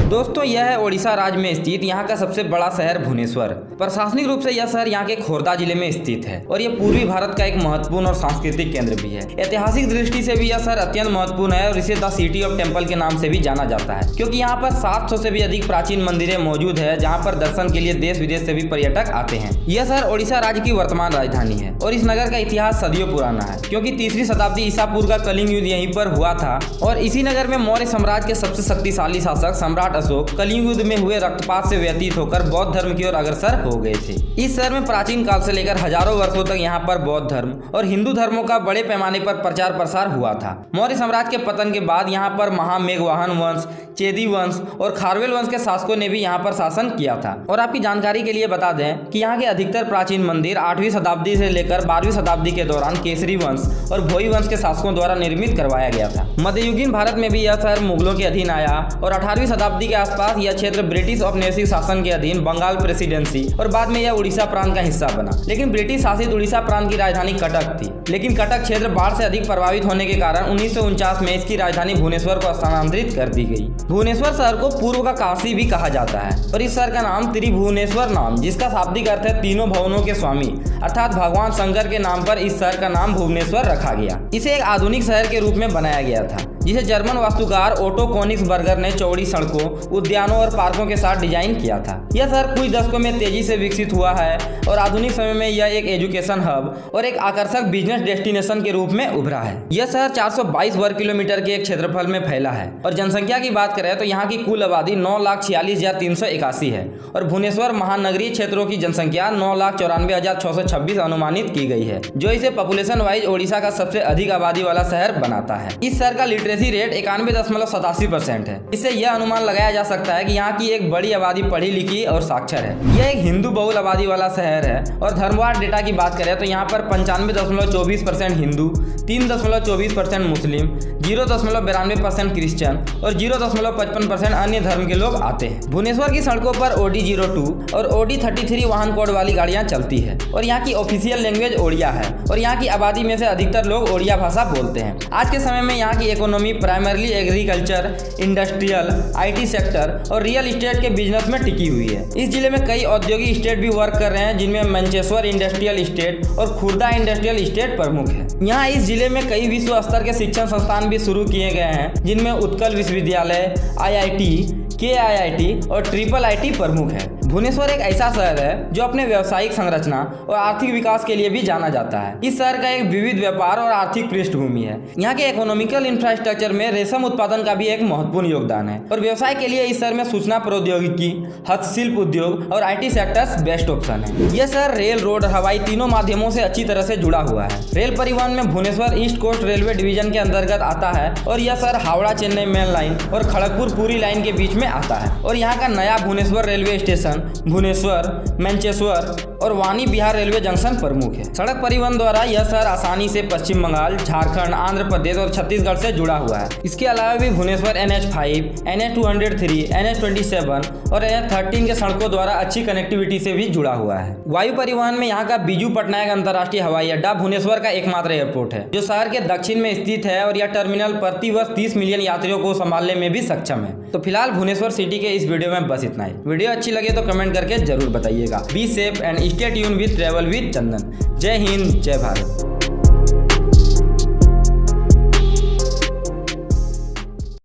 दोस्तों यह है ओडिशा राज्य में स्थित यहाँ का सबसे बड़ा शहर भुवनेश्वर। प्रशासनिक रूप से यह शहर यहाँ के खोर्धा जिले में स्थित है और यह पूर्वी भारत का एक महत्वपूर्ण और सांस्कृतिक केंद्र भी है। ऐतिहासिक दृष्टि से भी यह शहर अत्यंत महत्वपूर्ण है और इसे द सिटी ऑफ टेम्पल के नाम से भी जाना जाता है, क्योंकि यहाँ पर 700 से भी अधिक प्राचीन मंदिरें मौजूद है जहाँ पर दर्शन के लिए देश विदेश से भी पर्यटक आते हैं। यह शहर ओडिशा राज्य की वर्तमान राजधानी है और इस नगर का इतिहास सदियों पुराना है, क्योंकि 3री शताब्दी ईसा पूर्व का कलिंग युद्ध यहीं पर हुआ था और इसी नगर में मौर्य साम्राज्य के सबसे शक्तिशाली शासक सम्राट अशोक कलिंग युद्ध में हुए रक्तपात से व्यतीत होकर बौद्ध धर्म की ओर अग्रसर हो गए थे। इस शहर में प्राचीन काल से लेकर हजारों वर्षों तक यहाँ पर बौद्ध धर्म और हिंदू धर्मों का बड़े पैमाने पर प्रचार प्रसार हुआ था। मौर्य साम्राज्य के पतन के बाद यहाँ पर महामेघवाहन वंश, चेदी वंश और खारवेल वंश के शासकों ने भी यहाँ पर शासन किया था। और आपकी जानकारी के लिए बता दें कि यहाँ के अधिकतर प्राचीन मंदिर 8वीं शताब्दी से लेकर 12वीं शताब्दी के दौरान केसरी वंश और भोई वंश के शासकों द्वारा निर्मित करवाया गया था। मध्ययुगीन भारत में भी यह शहर मुगलों के अधीन आया और 18वीं शताब्दी के आसपास यह क्षेत्र ब्रिटिश औपनिवेशिक शासन के अधीन बंगाल प्रेसिडेंसी और बाद में यह उड़ीसा प्रांत का हिस्सा बना। लेकिन ब्रिटिश शासित उड़ीसा प्रांत की राजधानी कटक थी, लेकिन कटक क्षेत्र बाढ़ से अधिक प्रभावित होने के कारण 1949 में इसकी राजधानी भुवनेश्वर को स्थानांतरित कर दी गई। भुवनेश्वर शहर को पूर्व का काशी भी कहा जाता है और इस शहर का नाम त्रिभुवनेश्वर नाम, जिसका शाब्दिक अर्थ है तीनों भवनों के स्वामी, अर्थात भगवान शंकर के नाम पर इस शहर का नाम भुवनेश्वर रखा गया। इसे एक आधुनिक शहर के रूप में बनाया गया था, जिसे जर्मन वास्तुकार ओटो कोनिग्सबर्गर ने चौड़ी सड़कों, उद्यानों और पार्कों के साथ डिजाइन किया था। यह शहर कुछ दशकों में तेजी से विकसित हुआ है और आधुनिक समय में यह एक एजुकेशन हब और एक आकर्षक बिजनेस डेस्टिनेशन के रूप में उभरा है। यह शहर 422 वर्ग किलोमीटर के एक क्षेत्रफल में फैला है और जनसंख्या की बात करें तो यहाँ की कुल आबादी 9,46,381 है और भुवनेश्वर महानगरीय क्षेत्रों की जनसंख्या 9,94,626 अनुमानित की गई है, जो इसे पॉपुलेशन वाइज ओडिशा का सबसे अधिक आबादी वाला शहर बनाता है। इस शहर का लिटरेसी रेट 91.87% है। इससे यह अनुमान लगाया जा सकता है कि यहाँ की एक बड़ी आबादी पढ़ी लिखी और साक्षर है। यह एक हिंदू बहुल आबादी वाला शहर है और धर्मवार डेटा की बात करें तो यहाँ पर 95.24% हिंदू, 3.24% मुस्लिम, 0.92% क्रिश्चियन और 0.55% अन्य धर्म के लोग आते हैं। भुवनेश्वर की सड़कों पर OD02 और OD33 वाहन कोड वाली गाड़ियाँ चलती है और यहाँ की ऑफिशियल लैंग्वेज ओडिया है और यहाँ की आबादी में से अधिकतर लोग ओडिया भाषा बोलते हैं। आज के समय में यहाँ की economy primarily agriculture, industrial, IT sector और रियल एस्टेट के बिजनेस में टिकी हुई है। इस जिले में कई औद्योगिक स्टेट भी वर्क कर रहे हैं, जिनमें मैनचेस्टर इंडस्ट्रियल स्टेट और खुर्दा इंडस्ट्रियल स्टेट प्रमुख है। यहाँ इस जिले में कई विश्व स्तर के शिक्षण संस्थान भी शुरू किए गए हैं, जिनमें उत्कल विश्वविद्यालय, IIT, KIIT और IIIT प्रमुख है। भुवनेश्वर एक ऐसा शहर है जो अपने व्यावसायिक संरचना और आर्थिक विकास के लिए भी जाना जाता है। इस शहर का एक विविध व्यापार और आर्थिक पृष्ठभूमि है। यहाँ के इकोनॉमिकल इंफ्रास्ट्रक्चर में रेशम उत्पादन का भी एक महत्वपूर्ण योगदान है और व्यवसाय के लिए इस शहर में सूचना प्रौद्योगिकी, हस्तशिल्प उद्योग और IT सेक्टर्स बेस्ट ऑप्शन है। यह शहर रेल, रोड और हवाई तीनों माध्यमों से अच्छी तरह से जुड़ा हुआ है। रेल परिवहन में Bhubaneswar east coast railway division के अंतर्गत आता है और यह शहर हावड़ा चेन्नई मेन लाइन और खड़गपुर पूरी लाइन के बीच में आता है और यहाँ का नया भुवनेश्वर रेलवे स्टेशन भुवनेश्वर, मैनचेस्टर और वानी बिहार रेलवे जंक्शन प्रमुख है। सड़क परिवहन द्वारा यह शहर आसानी से पश्चिम बंगाल, झारखंड, आंध्र प्रदेश और छत्तीसगढ़ से जुड़ा हुआ है। इसके अलावा भी भुवनेश्वर NH5, NH203, NH27 और NH13 के सड़कों द्वारा अच्छी कनेक्टिविटी से भी जुड़ा हुआ है। वायु परिवहन में यहाँ का बीजू पटनायक अंतर्राष्ट्रीय हवाई अड्डा भुवनेश्वर का एकमात्र एयरपोर्ट है, जो शहर के दक्षिण में स्थित है और यह टर्मिनल प्रतिवर्ष 30 मिलियन यात्रियों को संभालने में भी सक्षम है। तो फिलहाल भुवनेश्वर सिटी के इस वीडियो में बस इतना ही। वीडियो अच्छी लगे तो कमेंट करके जरूर बताइएगा। Be safe and stay tune with travel with Chandan. जय हिंद, जय भारत।